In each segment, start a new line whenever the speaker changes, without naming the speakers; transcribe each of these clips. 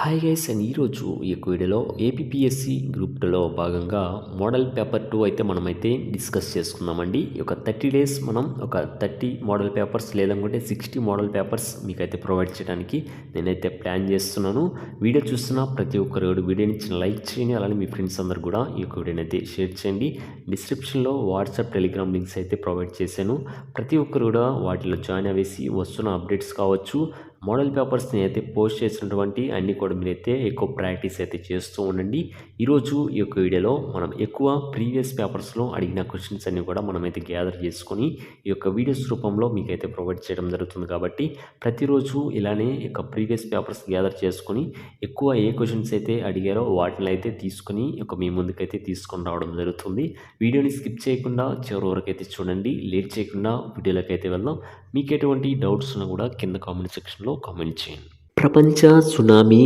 Hi guys and ఈరోజు ఈ యొక్క వీడియోలో ఏపీపీఎస్సి గ్రూప్ 2లో భాగంగా మోడల్ పేపర్ 2 అయితే మనమైతే డిస్కస్ చేసుకుందామండి. ఈ యొక్క 30 డేస్ మనం ఒక 30 మోడల్ పేపర్స్ లేదనుకుంటే 60 మోడల్ పేపర్స్ మీకైతే ప్రొవైడ్ చేయడానికి నేనైతే ప్లాన్ చేస్తున్నాను. వీడియో చూస్తున్న ప్రతి ఒక్కరు వీడియోని లైక్ చేయండి, అలానే మీ ఫ్రెండ్స్ అందరు కూడా ఈ యొక్క వీడియోని అయితే షేర్ చేయండి. డిస్క్రిప్షన్లో వాట్సాప్, టెలిగ్రామ్ లింక్స్ అయితే ప్రొవైడ్ చేశాను. ప్రతి ఒక్కరు కూడా వాటిలో జాయిన్ అవ్వేసి వస్తున్న అప్డేట్స్ కావచ్చు, మోడల్ పేపర్స్ని అయితే పోస్ట్ చేసినటువంటి అన్ని కూడా మీరైతే ఎక్కువ ప్రాక్టీస్ అయితే చేస్తూ ఉండండి. ఈరోజు ఈ యొక్క వీడియోలో మనం ఎక్కువ ప్రీవియస్ పేపర్స్లో అడిగిన క్వశ్చన్స్ అన్ని కూడా మనమైతే గ్యాదర్ చేసుకొని ఈ యొక్క వీడియోస్ రూపంలో మీకైతే ప్రొవైడ్ చేయడం జరుగుతుంది. కాబట్టి ప్రతిరోజు ఇలానే యొక్క ప్రీవియస్ పేపర్స్ గ్యాదర్ చేసుకొని ఎక్కువ ఏ క్వశ్చన్స్ అయితే అడిగారో వాటిని అయితే తీసుకొని మీ ముందుకైతే తీసుకొని రావడం జరుగుతుంది. వీడియోని స్కిప్ చేయకుండా చివరి వరకు అయితే చూడండి. లేట్ చేయకుండా వీడియోలోకి అయితే వెళ్దాం. మీకు ఎటువంటి డౌట్స్ ఉన్నా కూడా కింద కామెంట్ సెక్షన్లో కామెంట్ చేయండి. ప్రపంచ సునామీ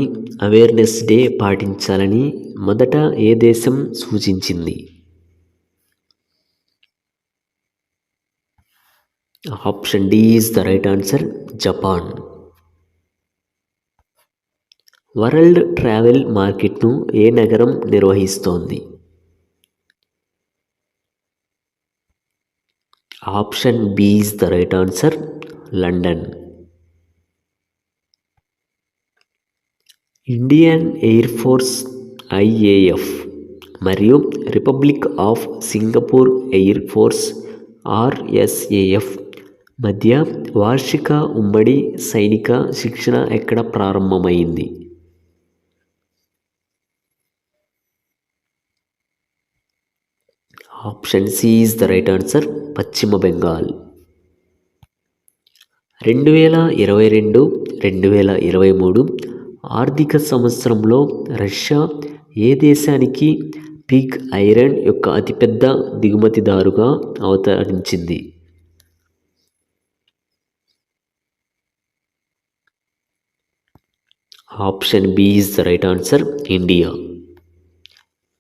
అవేర్నెస్ డే పాటించాలని మొదట ఏ దేశం సూచించింది? Option D is the right answer, Japan. World travel మార్కెట్ను ఏ నగరం నిర్వహిస్తోంది? Option B is the right answer, London. Indian Air Force IAF మరియు Republic of Singapore Air Force RSAF మధ్య వార్షిక ఉమ్మడి సైనిక శిక్షణ ఎక్కడ ప్రారంభమైంది? Option C is the right answer, పశ్చిమ బెంగాల్. 2022-2023 ఆర్థిక సంవత్సరంలో రష్యా ఏ దేశానికి పిగ్ ఐరన్ యొక్క అతిపెద్ద దిగుమతిదారుగా అవతరించింది? Option B is the right answer, India.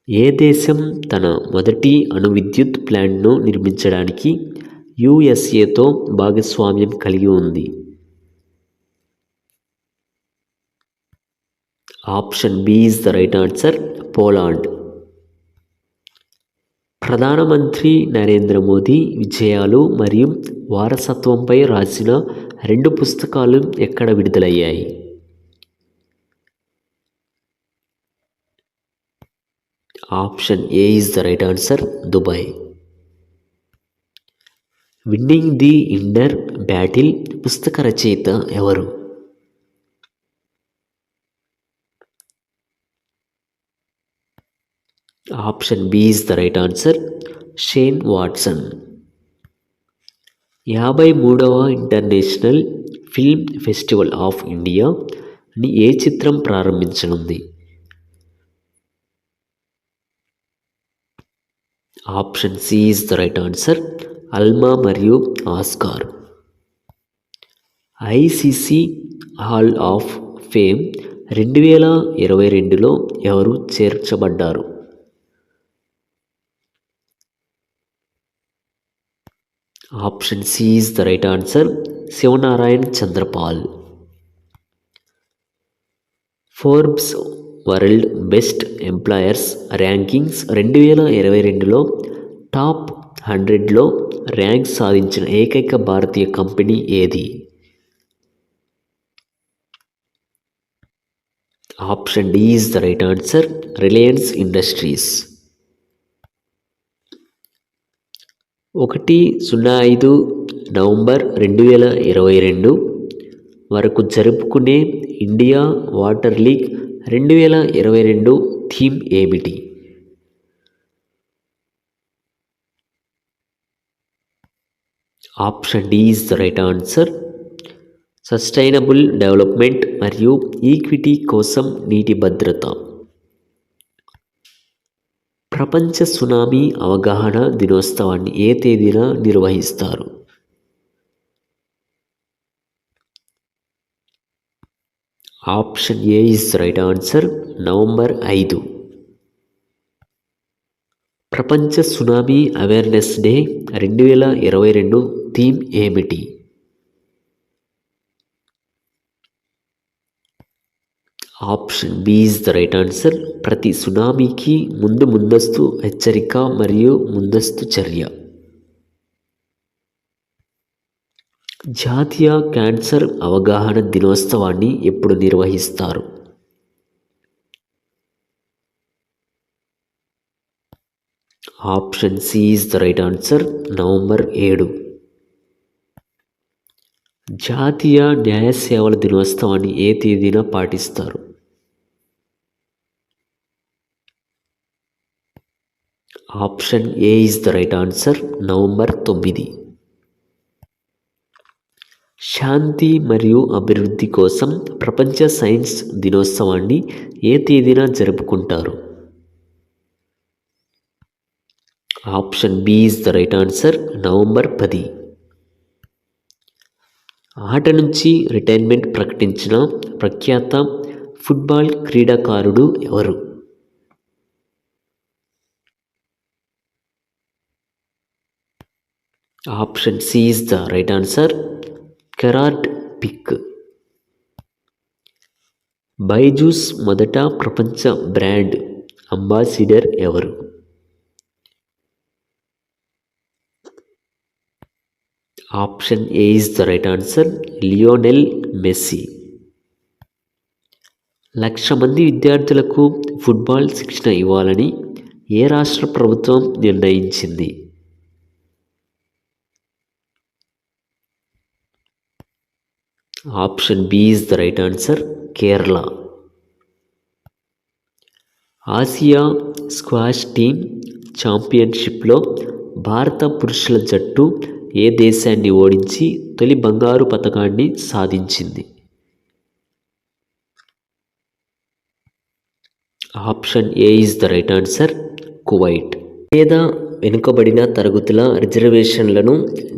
ఏ దేశం తన మొదటి అణు విద్యుత్ ప్లాంట్ను నిర్మించడానికి యుఎస్ఏతో భాగస్వామ్యం కలిగి ఉంది? Option B is the right answer, Poland. ప్రధానమంత్రి నరేంద్ర మోదీ విజయాలు మరియు వారసత్వంపై రాసిన 2 పుస్తకాలు ఎక్కడ విడుదలయ్యాయి? Option A is the right answer, Dubai. Winning the inner battle పుస్తక రచయిత ఎవరు? Option B is the right answer, Shane Watson. 53వ ఇంటర్నేషనల్ ఫిల్మ్ ఫెస్టివల్ ఆఫ్ ఇండియాని ఏ చిత్రం ప్రారంభించనుంది? Option C is the right answer, Alma మరియు Oscar. ICC hall of fame 2022లో ఎవరు చేర్చబడ్డారు? Option C is the right answer, Shivnarine Chanderpaul. Forbes world best employers rankings 2022లో టాప్ 100లో ర్యాంక్ సాధించిన ఏకైక భారతీయ కంపెనీ ఏది? Option D is the right answer, Reliance Industries. 1-05 November 2022 వరకు జరుపుకునే ఇండియా వాటర్ లీగ్ 2022 థీమ్ ఏమిటి? Option D is the right answer, sustainable development మరియు ఈక్విటీ కోసం నీటి భద్రత. ప్రపంచ సునామీ అవగాహన దినోత్సవాన్ని ఏ తేదీన నిర్వహిస్తారు? Option A is right answer, November 5. ప్రపంచ సునామీ అవేర్నెస్ డే 2022 థీమ్ ఏమిటి? Option B is the right answer. ప్రతి సునామీకి ముందస్తు హెచ్చరిక మరియు ముందస్తు చర్య. జాతీయ క్యాన్సర్ అవగాహన దినోత్సవాన్ని ఎప్పుడు నిర్వహిస్తారు? Option C is the right answer. November 7. జాతీయ న్యాయ సేవల దినోత్సవాన్ని ఏ తేదీన పాటిస్తారు? Option A is the right answer. November 9. శాంతి మరియు అభివృద్ధి కోసం ప్రపంచ సైన్స్ దినోత్సవాన్ని ఏ తేదీన జరుపుకుంటారు? Option B is the right answer. November 10. ఆట నుంచి రిటైర్మెంట్ ప్రకటించిన ప్రఖ్యాత ఫుట్బాల్ క్రీడాకారుడు ఎవరు? Option C is the right answer. Gerard Pique. Byju's మొదట ప్రపంచ బ్రాండ్ అంబాసిడర్ ఎవరు? Option A is the right answer. Lionel Messi. 1,00,000 మంది విద్యార్థులకు ఫుట్బాల్ శిక్షణ ఇవ్వాలని ఏ రాష్ట్ర ప్రభుత్వం నిర్ణయించింది? Option B is the right answer. Kerala. Asia squash team ఛాంపియన్షిప్లో భారత పురుషుల జట్టు ఏ దేశాన్ని ఓడించి తొలి బంగారు పతకాన్ని సాధించింది? Option A is the right answer. Kuwait. పేద వెనుకబడిన తరగతుల రిజర్వేషన్లను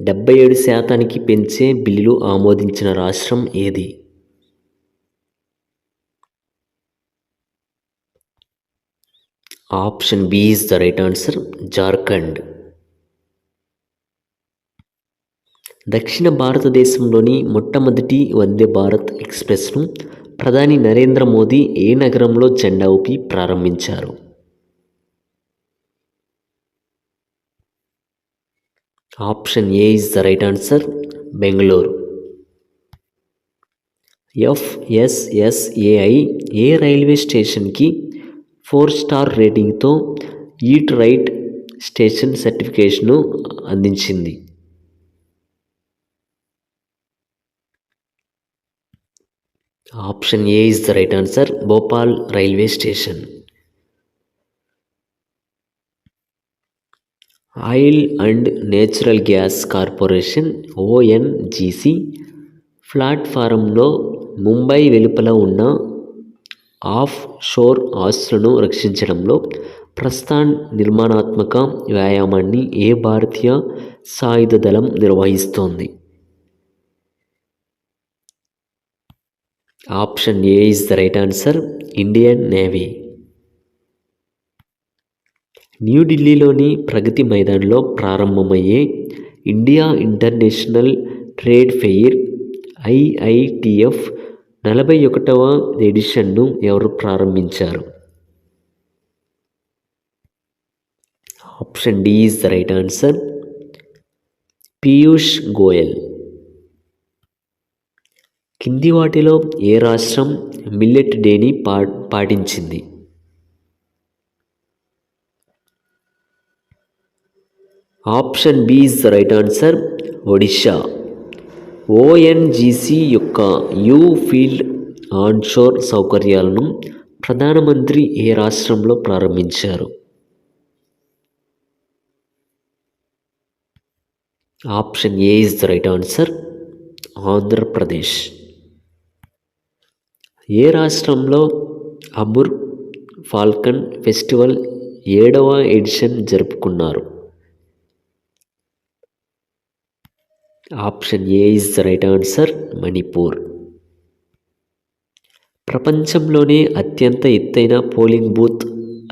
77% పెంచే బిల్లు ఆమోదించిన రాష్ట్రం ఏది? Option B is the right answer. Jharkhand. దక్షిణ భారతదేశంలోని మొట్టమొదటి వందే భారత్ ఎక్స్ప్రెస్ను ప్రధాని నరేంద్ర మోదీ ఏ నగరంలో జెండా ఊపి ప్రారంభించారు? Option A is the right answer. Bengaluru. FSSAI ఏ రైల్వే స్టేషన్కి 4 స్టార్ రేటింగ్తో ఈట్ రైట్ స్టేషన్ సర్టిఫికేషన్ను అందించింది? Option A is the right answer. Bhopal railway station. Oil and natural gas corporation ONGC ప్లాట్ఫారంలో ముంబై వెలుపల ఉన్న ఆఫ్ షోర్ ఆస్తులను రక్షించడంలో ప్రస్థాన్ నిర్మాణాత్మక వ్యాయామాన్ని ఏ భారతీయ సాయుధ దళం నిర్వహిస్తోంది? Option A is the right answer. Indian Navy. న్యూఢిల్లీలోని ప్రగతి మైదాన్లో ప్రారంభమయ్యే India International Trade Fair IITF 41వ ఎడిషన్ను ఎవరు ప్రారంభించారు? Option D is the right answer. Piyush Goyal. కింది వాటిలో ఏ రాష్ట్రం మిల్లెట్ డేని పాటించింది? Option B is the right answer. Odisha. ONGC యొక్క యూ ఫీల్డ్ ఆన్షోర్ సౌకర్యాలను ప్రధానమంత్రి ఏ రాష్ట్రంలో ప్రారంభించారు? Option A is the right answer. Andhra Pradesh. ఏ రాష్ట్రంలో అబుర్ ఫాల్కన్ ఫెస్టివల్ 7వ ఎడిషన్ జరుపుకున్నారు? Option A is the right answer. Manipur. ప్రపంచంలోనే అత్యంత ఎత్తైన పోలింగ్ బూత్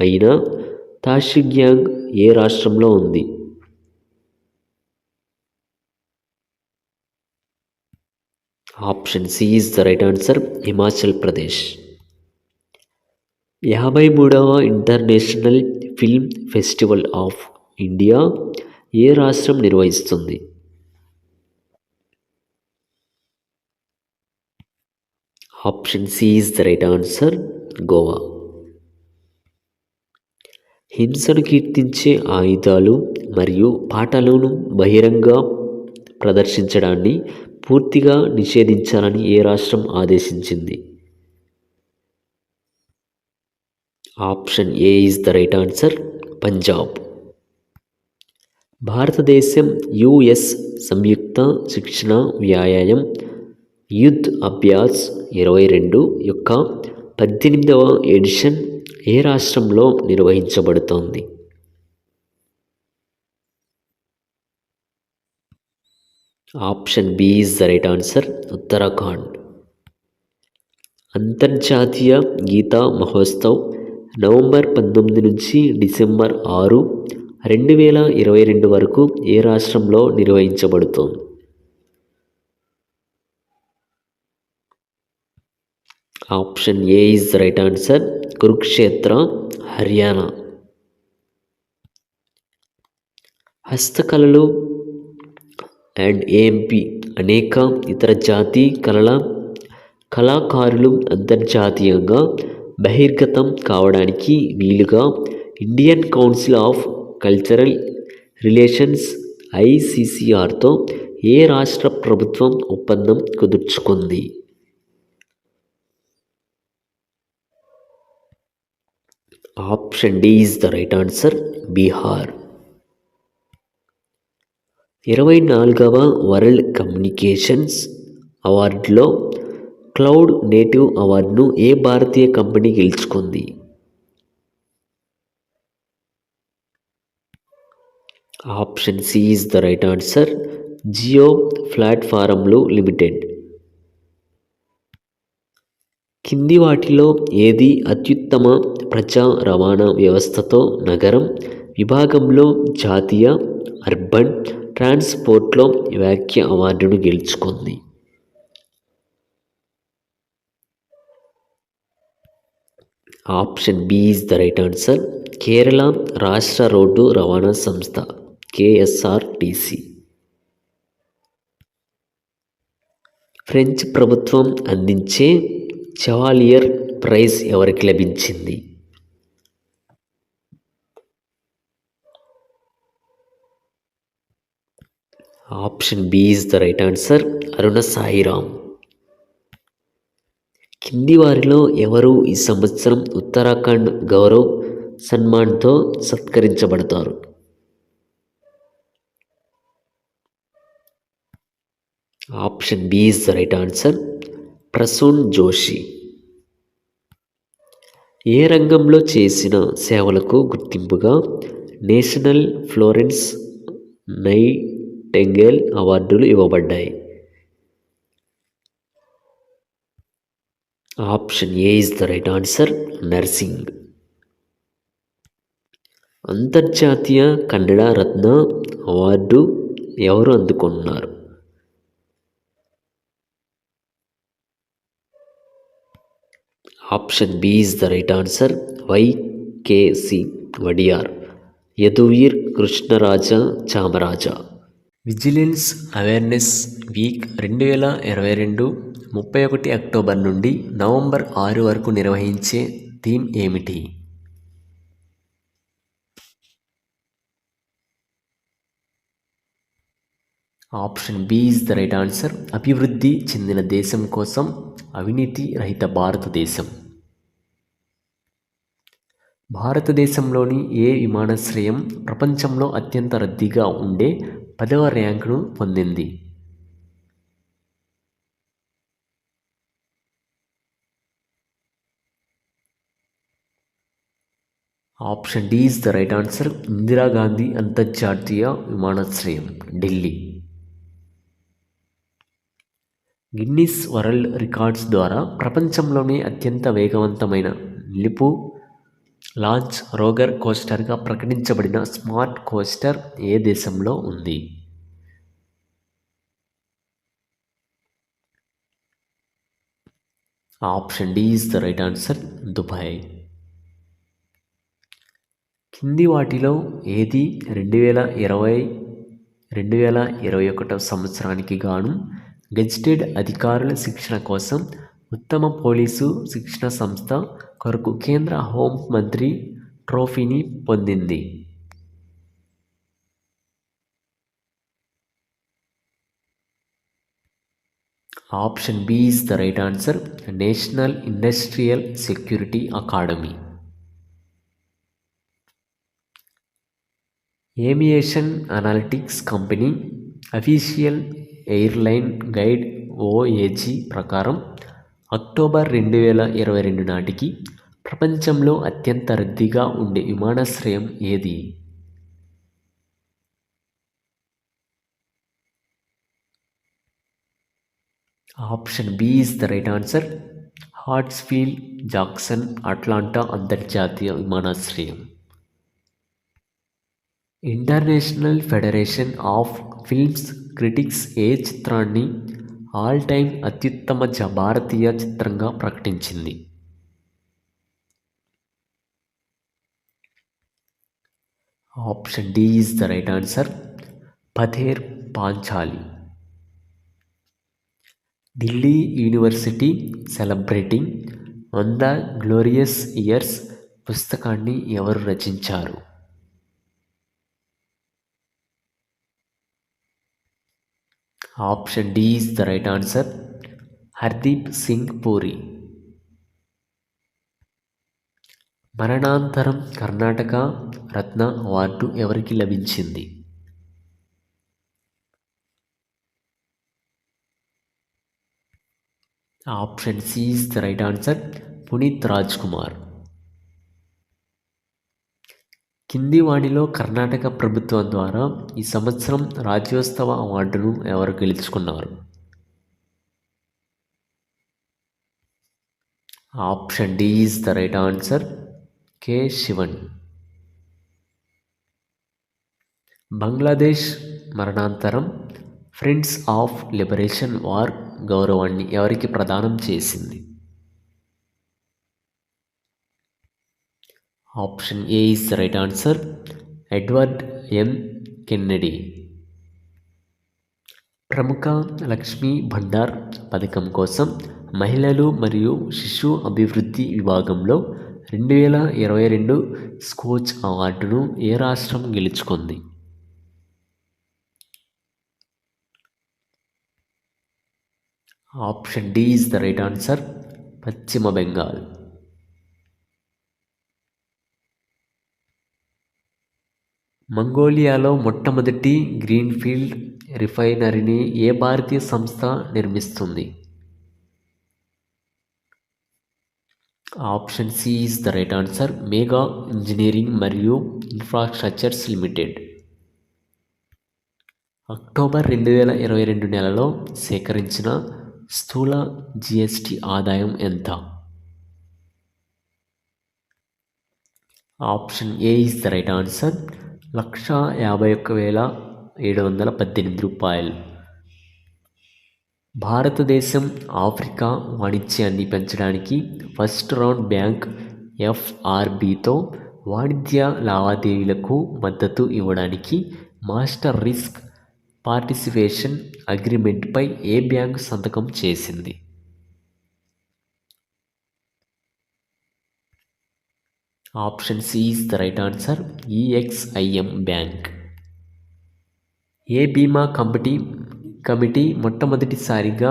అయిన తాషిగ్యాంగ్ ఏ రాష్ట్రంలో ఉంది? Option C is the right answer. Himachal Pradesh. 53వ international film festival of India ఏ రాష్ట్రం నిర్వహిస్తుంది? Option C is the right answer, Goa. హింసను కీర్తించే ఆయుధాలు మరియు పాటలను బహిరంగ ప్రదర్శించడాన్ని పూర్తిగా నిషేధించాలని ఏ రాష్ట్రం ఆదేశించింది? Option A is the right answer, Punjab. భారతదేశం యుఎస్ సంయుక్త శిక్షణ వ్యాయామం యుద్ధ్ అభ్యాస్ 22 యొక్క 18వ ఎడిషన్ ఏ రాష్ట్రంలో నిర్వహించబడుతోంది? Option B is the right answer, Uttarakhand. అంతర్జాతీయ గీతా మహోత్సవ్ నవంబర్ 19 నుంచి డిసెంబర్ 6, 2022 వరకు ఏ రాష్ట్రంలో నిర్వహించబడుతోంది? Option A is the right answer, Kurukshetra, Haryana. హస్తకళలు అండ్ ఏఎంపి అనేక ఇతర జాతి కళాకారులు అంతర్జాతీయంగా బహిర్గతం కావడానికి వీలుగా Indian Council of Cultural Relations ఐసిసిఆర్తో ఏ రాష్ట్ర ప్రభుత్వం ఒప్పందం కుదుర్చుకుంది? Option D is the right answer, Bihar. 24వ వరల్డ్ కమ్యూనికేషన్స్ అవార్డులో క్లౌడ్ నేటివ్ అవార్డును ఏ భారతీయ కంపెనీ గెలుచుకుంది? Option C is the right answer, Jio ప్లాట్ఫారమ్లు లిమిటెడ్. కింది వాటిలో ఏది అత్యుత్తమ ప్రజా రవాణా వ్యవస్థతో నగరం విభాగంలో జాతీయ అర్బన్ ట్రాన్స్పోర్ట్లో వ్యాఖ్య అవార్డును గెలుచుకుంది? Option B is the right answer, Kerala రాష్ట్ర రోడ్డు రవాణా సంస్థ కేఎస్ఆర్టిసి. ఫ్రెంచ్ ప్రభుత్వం అందించే చెవాలియర్ ప్రైజ్ ఎవరికి లభించింది? Option B is the right answer, Aruna Sairam. కింది వారిలో ఎవరు ఈ సంవత్సరం ఉత్తరాఖండ్ గౌరవ్ సన్మాన్తో సత్కరించబడతారు? Option B is the right answer, Prasoon Joshi. ఏ రంగంలో చేసిన సేవలకు గుర్తింపుగా నేషనల్ ఫ్లోరెన్స్ నైటింగేల్ అవార్డులు ఇవ్వబడ్డాయి? Option A is the right answer, nursing. అంతర్జాతీయ కన్నడ రత్న అవార్డు ఎవరు అందుకున్నారు? Option B is the right answer, YKC Wadiyar, Yaduveer Krishnaraja Chamaraja. Vigilance awareness week 2022 31 October నుండి నవంబర్ 6 వరకు నిర్వహించే థీమ్ ఏమిటి? Option B is the right answer, అభివృద్ధి చెందిన దేశం కోసం అవినీతి రహిత భారతదేశం. భారతదేశంలోని ఏ విమానాశ్రయం ప్రపంచంలో అత్యంత రద్దీగా ఉండే 10వ ర్యాంకును పొందింది? Option D is the right answer, Indira Gandhi అంతర్జాతీయ విమానాశ్రయం, ఢిల్లీ. గిన్నిస్ వరల్డ్ రికార్డ్స్ ద్వారా ప్రపంచంలోనే అత్యంత వేగవంతమైన నిలుపు లాంచ్ రోలర్ కోస్టర్గా ప్రకటించబడిన స్మార్ట్ కోస్టర్ ఏ దేశంలో ఉంది? Option D is the right answer, Dubai. కింది వాటిలో ఏది 2021 సంవత్సరానికి గాను గెజిటెడ్ అధికారుల శిక్షణ కోసం ఉత్తమ పోలీసు శిక్షణ సంస్థ కొరకు కేంద్ర హోం మంత్రి ట్రోఫీని పొందింది? Option B is the right answer. National industrial security academy. Aviation analytics company official airline guide OAG ప్రకారం అక్టోబర్ 2022 నాటికి ప్రపంచంలో అత్యంత రద్దీగా ఉండే విమానాశ్రయం ఏది? Option B is the right answer. Hartsfield Jackson Atlanta అంతర్జాతీయ విమానాశ్రయం. International federation of films critics ఏ చిత్రాన్ని ఆల్ టైమ్ అత్యుత్తమ భారతీయ చిత్రంగా ప్రకటించింది? Option D is the right answer. Pather Panchali. Delhi university celebrating 100 glorious years పుస్తకాన్ని ఎవరు రచించారు? Option D is the right answer. Hardeep Singh Puri. మరణాంతరం కర్ణాటక రత్న అవార్డు ఎవరికి లభించింది? Option C is the right answer. Puneeth Raj Kumar. కింది వాణిలో కర్ణాటక ప్రభుత్వం ద్వారా ఈ సంవత్సరం రాజ్యోత్సవ అవార్డును ఎవరు గెలుచుకున్నారు? Option D is the right answer. K Sivan. Bangladesh మరణాంతరం ఫ్రెండ్స్ ఆఫ్ లిబరేషన్ వార్ గౌరవాన్ని ఎవరికి ప్రదానం చేసింది? Option A is the right answer. Edward M Kennedy. ప్రముఖ లక్ష్మీ భండార్ పథకం కోసం మహిళలు మరియు శిశు అభివృద్ధి విభాగంలో 2022 స్కోచ్ అవార్డును ఏ రాష్ట్రం గెలుచుకుంది? Option D is the right answer. పశ్చిమ బెంగాల్. మంగోలియాలో మొట్టమొదటి గ్రీన్ఫీల్డ్ రిఫైనరీని ఏ భారతీయ సంస్థ నిర్మిస్తుంది? Option C is the right answer. Mega Engineering మరియు ఇన్ఫ్రాస్ట్రక్చర్స్ లిమిటెడ్. అక్టోబర్ 2022 నెలలో సేకరించిన స్థూల జిఎస్టి ఆదాయం ఎంత? Option A is the right answer. 151,718 రూపాయలు. భారతదేశం ఆఫ్రికా వాణిజ్యాన్ని పెంచడానికి ఫస్ట్ రౌండ్ బ్యాంక్ ఎఫ్ఆర్బితో వాణిజ్య లావాదేవీలకు మద్దతు ఇవ్వడానికి మాస్టర్ రిస్క్ పార్టిసిపేషన్ అగ్రిమెంట్పై ఏ బ్యాంకు సంతకం చేసింది? Option C is the right answer. EXIM bank. ఏ బీమా కమిటీ మొట్టమొదటిసారిగా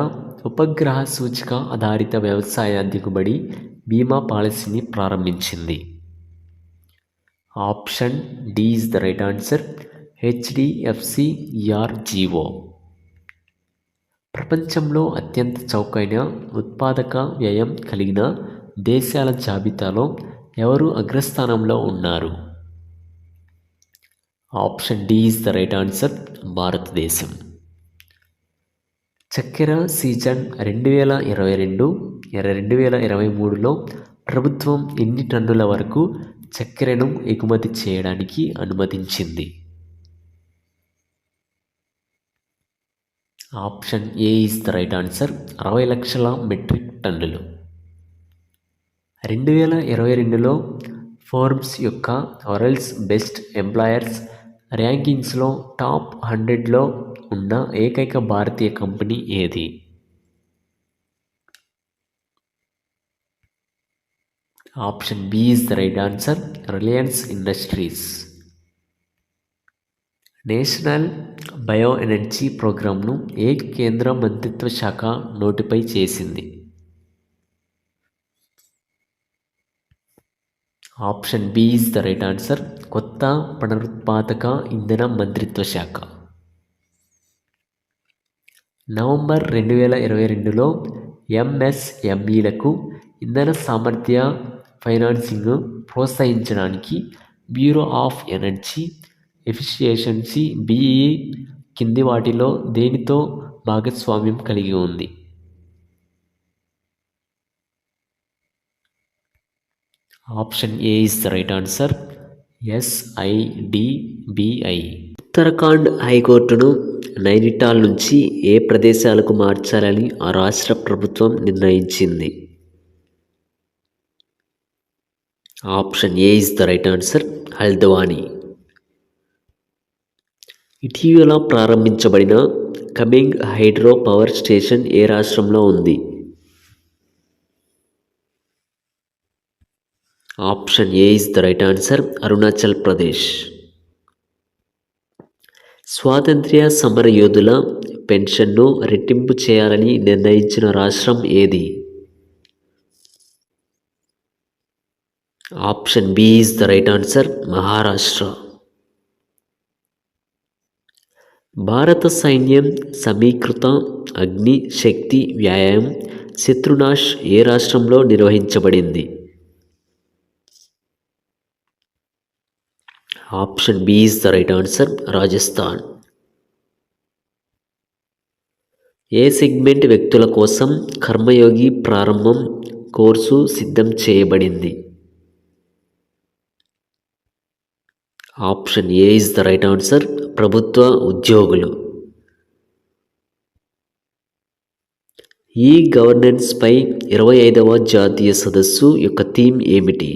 ఉపగ్రహ సూచిక ఆధారిత వ్యవసాయ దిగుబడి బీమా పాలసీని ప్రారంభించింది? Option D is the right answer. HDFC ERGO. ప్రపంచంలో అత్యంత చౌకైన ఉత్పాదక వ్యయం కలిగిన దేశాల జాబితాలో ఎవరు అగ్రస్థానంలో ఉన్నారు? Option D is the right answer. భారతదేశం. చక్కెర సీజన్ 2022-2023లో ప్రభుత్వం ఎన్ని టన్నుల వరకు చక్కెరను ఎగుమతి చేయడానికి అనుమతించింది? Option A is the right answer. 60 లక్షల మెట్రిక్ టన్నులు. 2022లో ఫోర్బ్స్ యొక్క వరల్డ్స్ బెస్ట్ ఎంప్లాయర్స్ ర్యాంకింగ్స్లో టాప్ 100లో ఉన్న ఏకైక భారతీయ కంపెనీ ఏది? Option B is the right answer, Reliance Industries. National bio energy ప్రోగ్రామ్ను ఏ కేంద్ర మంత్రిత్వ శాఖ నోటిఫై చేసింది? Option B is the right answer, కొత్త పునరుత్పాదక ఇంధన మంత్రిత్వ శాఖ. నవంబర్ 2022లో ఎంఎస్ఎంఈలకు ఇంధన సామర్థ్య ఫైనాన్సింగ్ ప్రోత్సహించడానికి bureau of energy efficiency BE కింది వాటిలో దేనితో భాగస్వామ్యం కలిగి ఉంది? Option A is the right answer, SIDBI. Uttarakhand హైకోర్టును నైనిటాల్ నుంచి ఏ ప్రదేశాలకు మార్చాలని ఆ రాష్ట్ర ప్రభుత్వం నిర్ణయించింది? Option A is the right answer, Haldwani. ఇటీవల ప్రారంభించబడిన కమింగ్ హైడ్రో పవర్ స్టేషన్ ఏ రాష్ట్రంలో ఉంది? Option A is the right answer, Arunachal Pradesh. స్వాతంత్ర్య సమర యోధుల పెన్షన్ను రెట్టింపు చేయాలని నిర్ణయించిన రాష్ట్రం ఏది? Option B is the right answer, Maharashtra. భారత సైన్యం సమీకృత అగ్ని శక్తి వ్యాయామం శత్రునాష్ ఏ రాష్ట్రంలో నిర్వహించబడింది? Option B is the right answer, Rajasthan. ఏ సెగ్మెంట్ వ్యక్తుల కోసం కర్మయోగి ప్రారంభం కోర్సు సిద్ధం చేయబడింది? Option A is the right answer, ప్రభుత్వ ఉద్యోగులు. ఈ గవర్నెన్స్పై 25వ జాతీయ సదస్సు యొక్క థీమ్ ఏమిటి?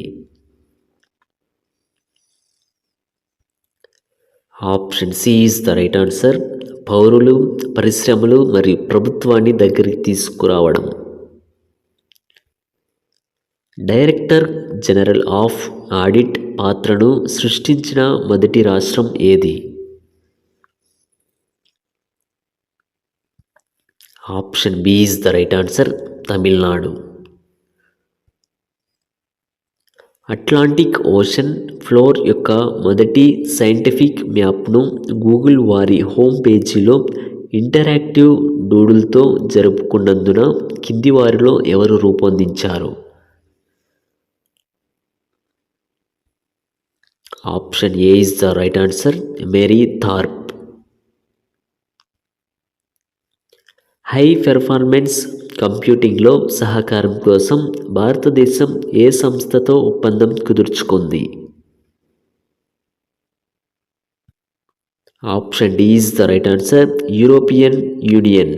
Option C is the right answer, పౌరులు, పరిశ్రమలు మరియు ప్రభుత్వాన్ని దగ్గరికి తీసుకురావడం. డైరెక్టర్ జనరల్ ఆఫ్ ఆడిట్ పాత్రను సృష్టించిన మొదటి రాష్ట్రం ఏది? Option B is the right answer, Tamil Nadu. Atlantic ocean floor యొక్క మొదటి సైంటిఫిక్ మ్యాప్ను గూగుల్ వారి హోమ్ పేజీలో ఇంటరాక్టివ్ డూడుల్తో జరుపుకున్నందున కింది వారిలో ఎవరు రూపొందించారు? Option A is the right answer, Marie Tharp. High performance కంప్యూటింగ్లో సహకారం కోసం భారతదేశం ఏ సంస్థతో ఒప్పందం కుదుర్చుకుంది? Option D is the right answer, European Union.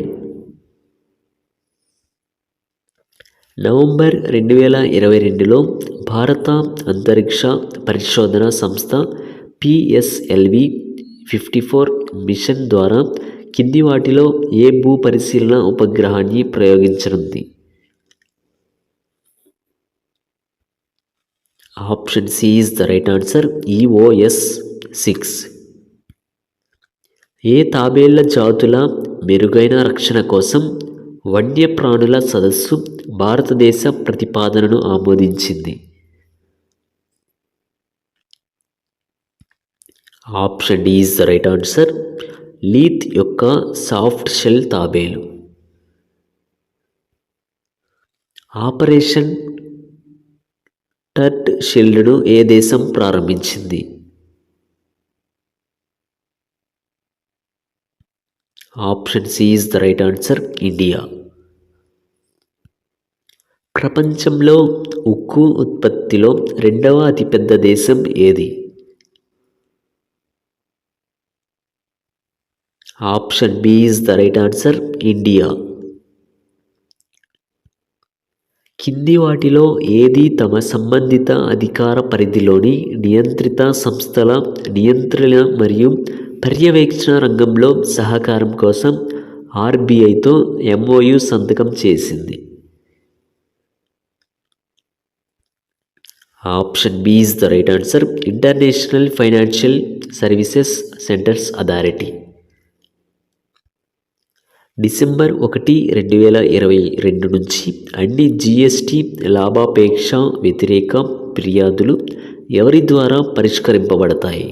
November 2022లో భారత అంతరిక్ష పరిశోధన సంస్థ పిఎస్ఎల్వి 54 మిషన్ ద్వారా కింది వాటిలో ఏ భూ పరిశీలన ఉపగ్రహాన్ని ప్రయోగించనుంది? Option C is the right answer, EOS-6. ఏ తాబేళ్ల జాతుల మెరుగైన రక్షణ కోసం వన్యప్రాణుల సదస్సు భారతదేశ ప్రతిపాదనను ఆమోదించింది? Option D is the right answer, Leith యొక్క సాఫ్ట్ షెల్ తాబేలు. ఆపరేషన్ టర్ట్ షీల్డ్ను ఏ దేశం ప్రారంభించింది? Option C is the right answer, India. ప్రపంచంలో ఉక్కు ఉత్పత్తిలో రెండవ అతిపెద్ద దేశం ఏది? Option B is the right answer, India. కింది వాటిలో ఏది తమ సంబంధిత అధికార పరిధిలోని నియంత్రిత సంస్థల నియంత్రణ మరియు పర్యవేక్షణ రంగంలో సహకారం కోసం ఆర్బీఐతో ఎంఓయు సంతకం చేసింది? Option B is the right answer. International financial services centres authority. December 1, 2022 నుంచి అన్ని జీఎస్టీ లాభాపేక్ష వ్యతిరేక ఫిర్యాదులు ఎవరి ద్వారా పరిష్కరింపబడతాయి?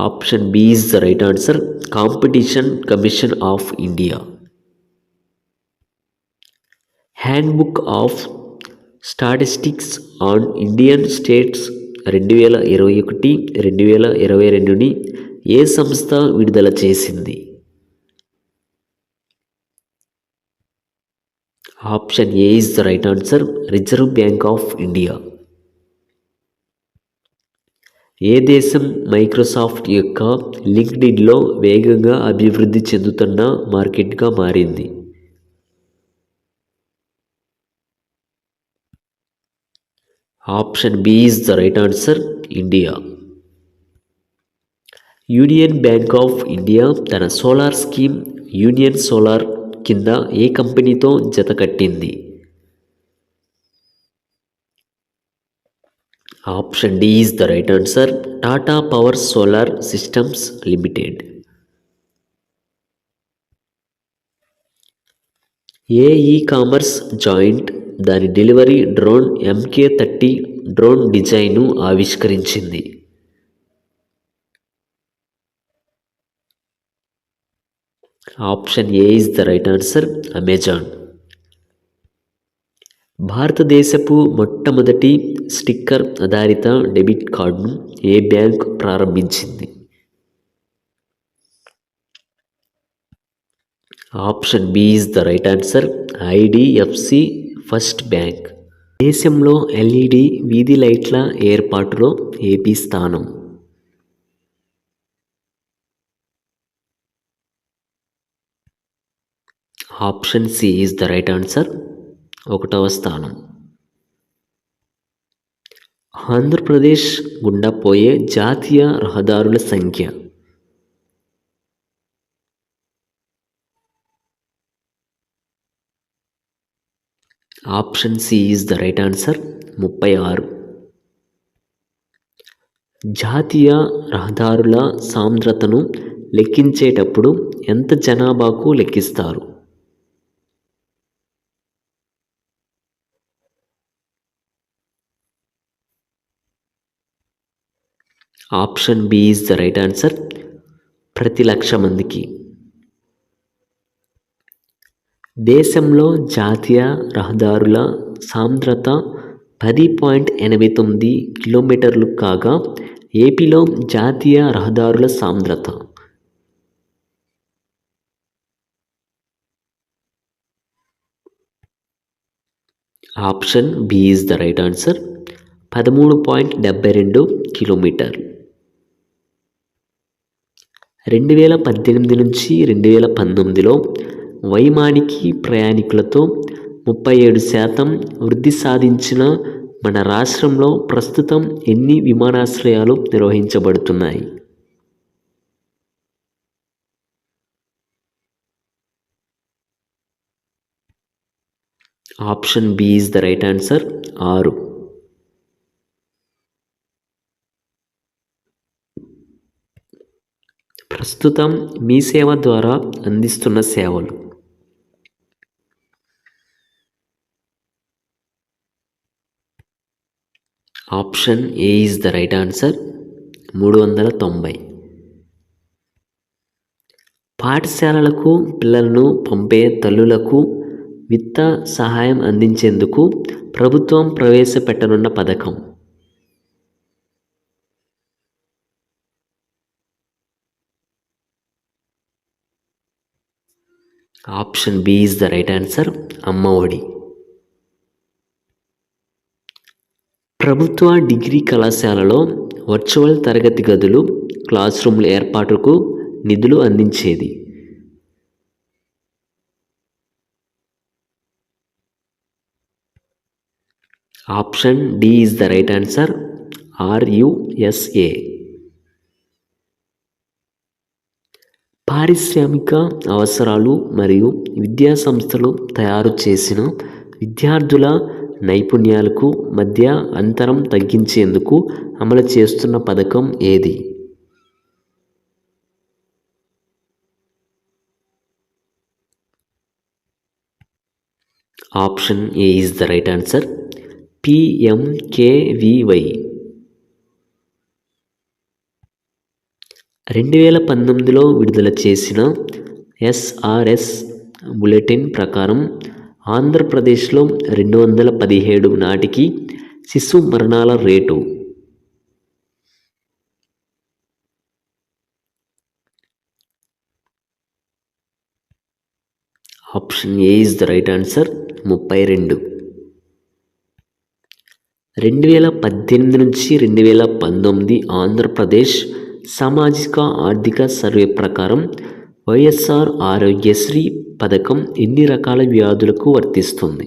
Option B is the right answer. Competition commission of India. Handbook of statistics on Indian states 2021-2022ని ఏ సంస్థ విడుదల చేసింది? Option A is the right answer. Reserve Bank of India. ఏ దేశం మైక్రోసాఫ్ట్ యొక్క లింక్డ్ఇన్లో వేగంగా అభివృద్ధి చెందుతున్న మార్కెట్గా మారింది? Option B is the right answer. India. Union bank of India తన సోలార్ స్కీమ్ యూనియన్ సోలార్ కింద ఏ కంపెనీతో జతకట్టింది? Option D is the right answer. Tata power solar systems limited. ఏ ఈ-కామర్స్ జాయింట్ దాని డెలివరీ డ్రోన్ MK-30 డ్రోన్ డిజైన్ను ఆవిష్కరించింది? Option A is the right answer. Amazon. భారతదేశపు మొట్టమొదటి స్టిక్కర్ ఆధారిత డెబిట్ కార్డును ఏ బ్యాంక్ ప్రారంభించింది? Option B is the right answer. IDFC first bank. దేశంలో LED వీధి లైట్ల ఏర్పాటులో ఏపీ స్థానం? Option C is the right answer. 1వ స్థానం. ఆంధ్రప్రదేశ్ గుండా పోయే జాతీయ రహదారుల సంఖ్య? Option C is the right answer. 36. జాతీయ రహదారుల సాంద్రతను లెక్కించేటప్పుడు ఎంత జనాభాకు లెక్కిస్తారు? Option B is the right answer. ప్రతి 1,00,000 మందికి. దేశంలో జాతీయ రహదారుల సాంద్రత 10.89 కిలోమీటర్లు కాగా ఏపీలో జాతీయ రహదారుల సాంద్రత? Option B is the right answer. 13.72 కిలోమీటర్లు. 2018 నుంచి 2019లో వైమానిక ప్రయాణికులతో 37% వృద్ధి సాధించిన మన రాష్ట్రంలో ప్రస్తుతం ఎన్ని విమానాశ్రయాలు నిర్వహించబడుతున్నాయి? Option B is the right answer. 6. ప్రస్తుతం మీ సేవ ద్వారా అందిస్తున్న సేవలు? Option A is the right answer. 390. పాఠశాలలకు పిల్లలను పంపే తల్లులకు విత్త సహాయం అందించేందుకు ప్రభుత్వం ప్రవేశపెట్టనున్న పథకం? Option B is the right answer. Amma Vodi. ప్రభుత్వ డిగ్రీ కళాశాలలో వర్చువల్ తరగతి గదులు క్లాస్ రూమ్ల ఏర్పాటుకు నిధులు అందించేది? Option D is the right answer. RUSA. పారిశ్రామిక అవసరాలు మరియు విద్యా సంస్థలు తయారు చేసిన విద్యార్థుల నైపుణ్యాలకు మధ్య అంతరం తగ్గించేందుకు అమలు చేస్తున్న పథకం ఏది? Option A is the right answer. PMKVY. 2019లో విడుదల చేసిన SRS బులెటిన్ ప్రకారం ఆంధ్రప్రదేశ్లో 2017 నాటికి శిశు మరణాల rate option A is the right answer. 32. 2018 నుంచి 2019 ఆంధ్రప్రదేశ్ సామాజిక ఆర్థిక సర్వే ప్రకారం వైఎస్ఆర్ ఆరోగ్యశ్రీ పథకం ఎన్ని రకాల వ్యాధులకు వర్తిస్తుంది?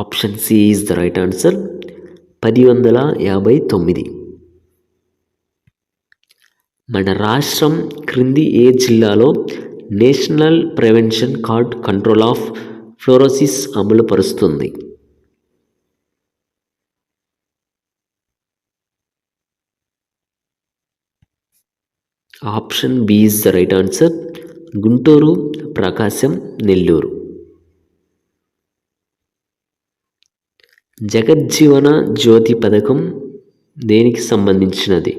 Option C is the right answer. 1059. మన రాష్ట్రం క్రింది ఏ జిల్లాలో national prevention card control of fluorosis అమలు పరుస్తుంది? Option B is the right answer. Guntur, Prakasam, Nellore. Jagjivan Jyothi పథకం దేనికి సంబంధించినది?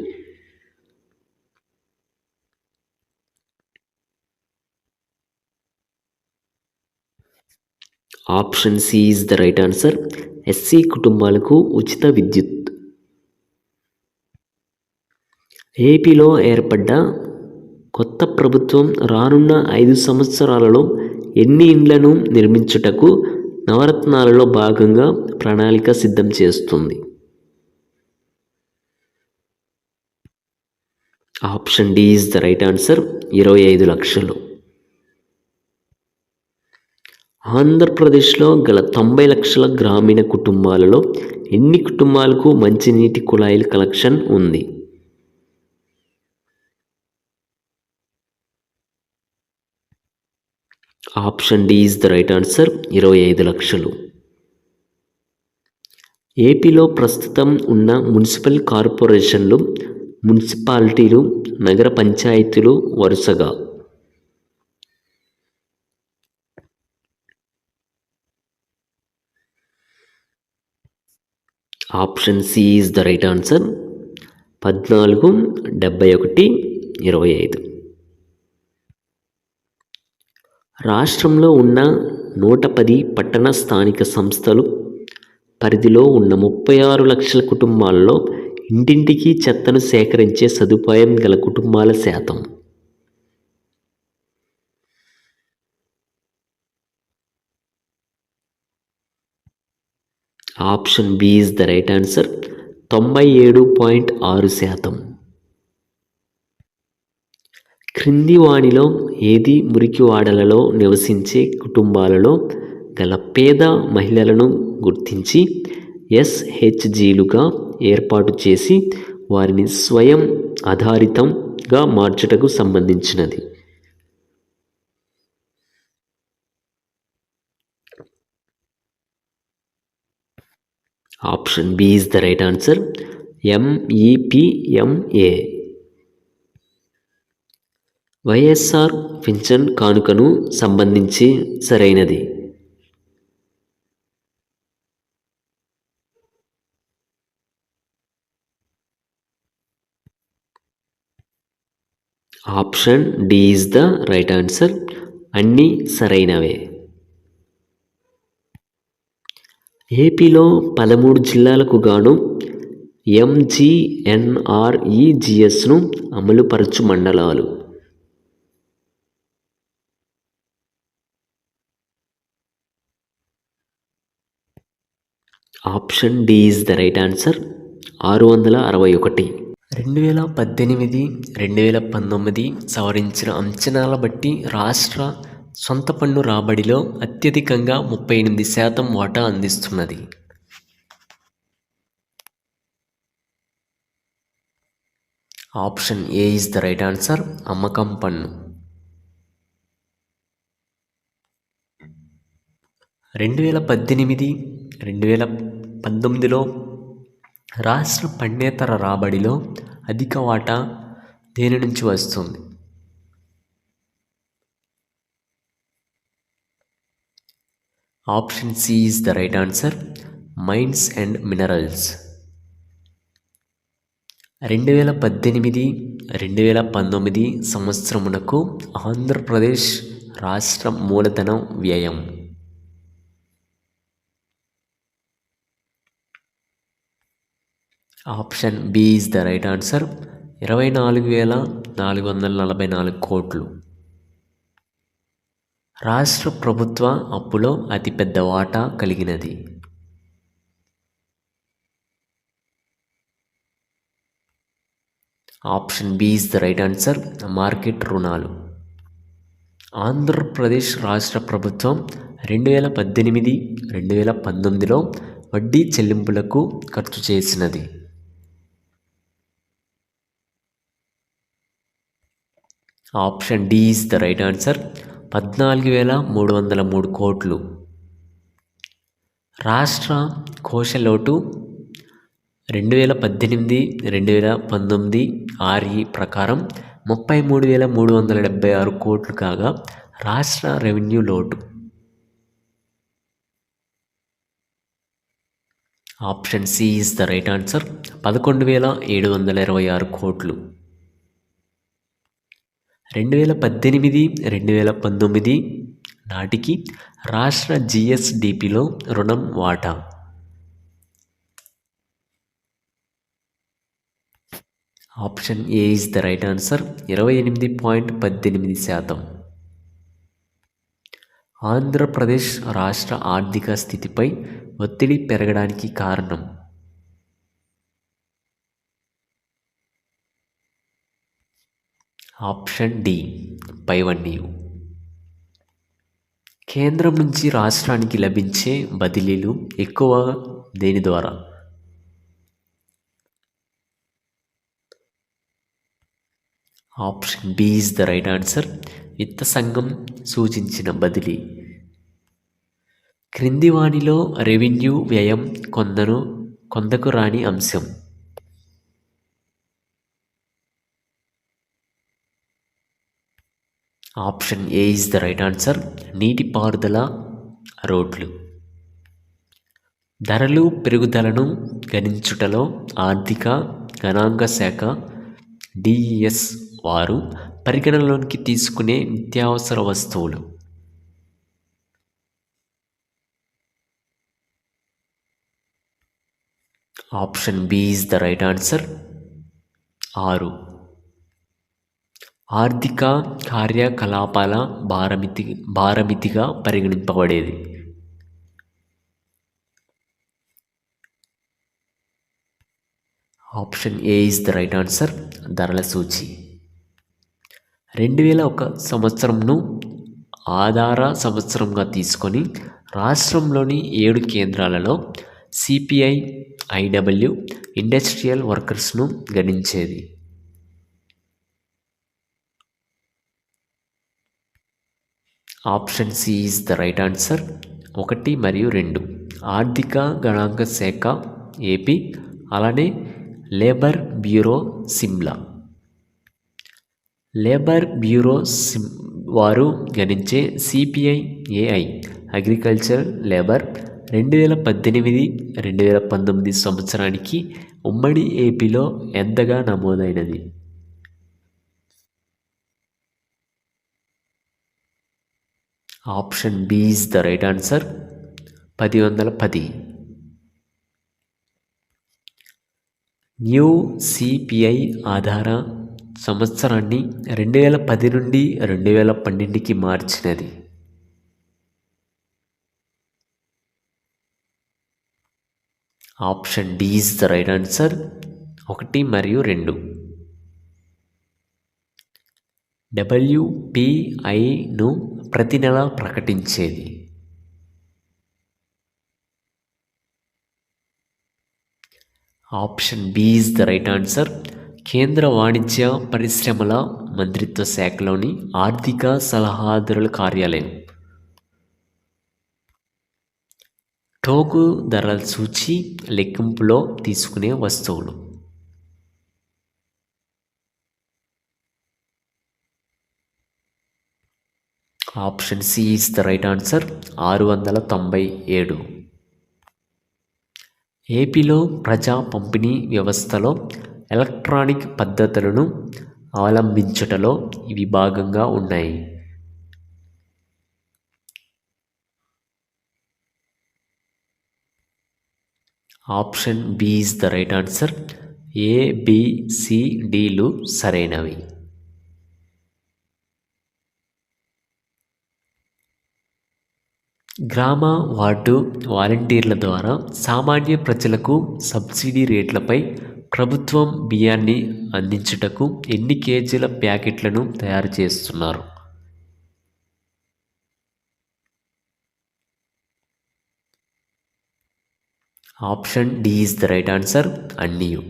Option C is the right answer. SC కుటుంబాలకు ఉచిత విద్యుత్. ఏపీలో ఏర్పడ్డ కొత్త ప్రభుత్వం రానున్న 5 సంవత్సరాలలో ఎన్ని ఇండ్లను నిర్మించుటకు నవరత్నాలలో భాగంగా ప్రణాళిక సిద్ధం చేస్తుంది? Option D is the right answer. 25 లక్షలు. ఆంధ్రప్రదేశ్లో గల 90 లక్షల గ్రామీణ కుటుంబాలలో ఎన్ని కుటుంబాలకు మంచినీటి కుళాయిల కనెక్షన్ ఉంది? Option D is the right answer. 25 లక్షలు. ఏపీలో ప్రస్తుతం ఉన్న మున్సిపల్ కార్పొరేషన్లు, మున్సిపాలిటీలు, నగర పంచాయతీలు వరుసగా option C is the right answer. 14, 71, 25. రాష్ట్రంలో ఉన్న 110 పట్టణ స్థానిక సంస్థలు పరిధిలో ఉన్న 36 లక్షల కుటుంబాలలో ఇంటింటికి చెత్తను సేకరించే సదుపాయం గల కుటుంబాల శాతం? Option B is the right answer. 97.6%. క్రింది వాణిలో ఏది మురికివాడలలో నివసించే కుటుంబాలలో గల పేద మహిళలను గుర్తించి SHGలుగా ఏర్పాటు చేసి వారిని స్వయం ఆధారితంగా మార్చుటకు సంబంధించినది? Option B is the right answer. MEPMA. YSR పింఛన్ కానుకను సంబంధించి సరైనది? Option D is the right answer. అన్నీ సరైనవే. ఏపీలో 13 జిల్లాలకు గాను MGNREGSను అమలుపరచు మండలాలు? Option D is the right answer. 661. 2018, 2019 సవరించిన అంచనాల బట్టి రాష్ట్ర సొంత పన్ను రాబడిలో అత్యధికంగా 38% వాటా అందిస్తున్నది. Option A is the right answer. అమ్మకం పన్ను. 2018, 2019లో రాష్ట్ర పన్నేతర రాబడిలో అధిక వాటా దేని నుంచి వస్తుంది? Option C is the right answer. Mines and minerals. 2018, 2019 సంవత్సరమునకు ఆంధ్రప్రదేశ్ రాష్ట్ర మూలధన వ్యయం. Option B is the right answer. 24,444 కోట్లు. రాష్ట్ర ప్రభుత్వ అప్పులో అతిపెద్ద వాటా కలిగినది. Option B is the right answer. Market రుణాలు. ఆంధ్రప్రదేశ్ రాష్ట్ర ప్రభుత్వం 2018, 2019లో వడ్డీ చెల్లింపులకు ఖర్చు చేసినది. Option D is the right answer. 14,303 కోట్లు. రాష్ట్ర కోశలోటు 2018, 2019 ఆర్ఈ ప్రకారం 33,376 కోట్లు కాగా రాష్ట్ర రెవెన్యూ లోటు. Option C is the right answer. 11,726 కోట్లు. 2018, 2019 నాటికి రాష్ట్ర జిఎస్డిపిలో రుణం వాటా. Option A is the right answer. 28.18%. Andhra Pradesh రాష్ట్ర ఆర్థిక స్థితిపై ఒత్తిడి పెరగడానికి కారణం. ఆప్షన్ డి పైవన్యూ. కేంద్రం నుంచి రాష్ట్రానికి లభించే బదిలీలు ఎక్కువ దేని ద్వారా? Option B is the right answer. విత్త సంఘం సూచించిన బదిలీ. క్రింది వానిలో రెవెన్యూ వ్యయం కొందకు రాని అంశం. Option A is the right answer. నీటిపారుదల, రోడ్లు. ధరలు పెరుగుదలను గణించుటలో ఆర్థిక గణాంక శాఖ డిఈఎస్ వారు పరిగణనలోకి తీసుకునే నిత్యావసర వస్తువులు. Option B is the right answer. 6. ఆర్థిక కార్యకలాపాల భారమితిగా పరిగణింపబడేది. Option A is the right answer. ధరల సూచి. 2001 సంవత్సరంను ఆధార సంవత్సరంగా తీసుకొని రాష్ట్రంలోని 7 కేంద్రాలలో సిపిఐ, ఐడబ్ల్యూ, ఇండస్ట్రియల్ వర్కర్స్ను గణించేది. Option C is the right answer. 1 మరియు 2. ఆర్థిక గణాంక శాఖ ఏపీ, అలానే labour bureau Shimla. Labour bureau వారు గణించే సిపిఐ ఏఐ అగ్రికల్చర్ లేబర్ 2018, 2019 సంవత్సరానికి ఉమ్మడి ఏపీలో ఎంతగా నమోదైనది? Option B is the right answer. 1010. New CPI ఆధార సంవత్సరాన్ని 2010 నుండి 2012కి మార్చినది. Option D is the right answer. 1 మరియు 2. WPIను ప్రతి నెల ప్రకటించేది. Option B is the right answer. కేంద్ర వాణిజ్య పరిశ్రమల మంత్రిత్వ శాఖలోని ఆర్థిక సలహాదారుల కార్యాలయం. టోకు ధరల సూచి లెక్కింపులో తీసుకునే వస్తువులు. Option C is the right answer. 697. ఏపీలో ప్రజా పంపిణీ వ్యవస్థలో ఎలక్ట్రానిక్ పద్ధతులను అవలంబించుటలో ఇవి భాగంగా ఉన్నాయి. Option B is the right answer. ABCDలు సరైనవి. గ్రామ వార్డు వాలంటీర్ల ద్వారా సామాన్య ప్రజలకు సబ్సిడీ రేట్లపై ప్రభుత్వం బియ్యాన్ని అందించుటకు ఎన్ని కేజీల ప్యాకెట్లను తయారు చేస్తున్నారు? Option D is the right answer. అన్నీయు.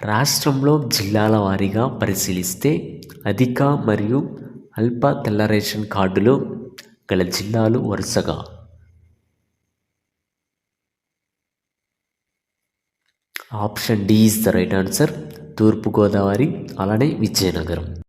రాష్ట్రంలో జిల్లాల వారీగా పరిశీలిస్తే అధిక మరియు అల్ప తెల్ల రేషన్ కార్డులు గల జిల్లాలు వరుసగా. Option D is the right answer. Thoorpu Godavari అలానే విజయనగరం.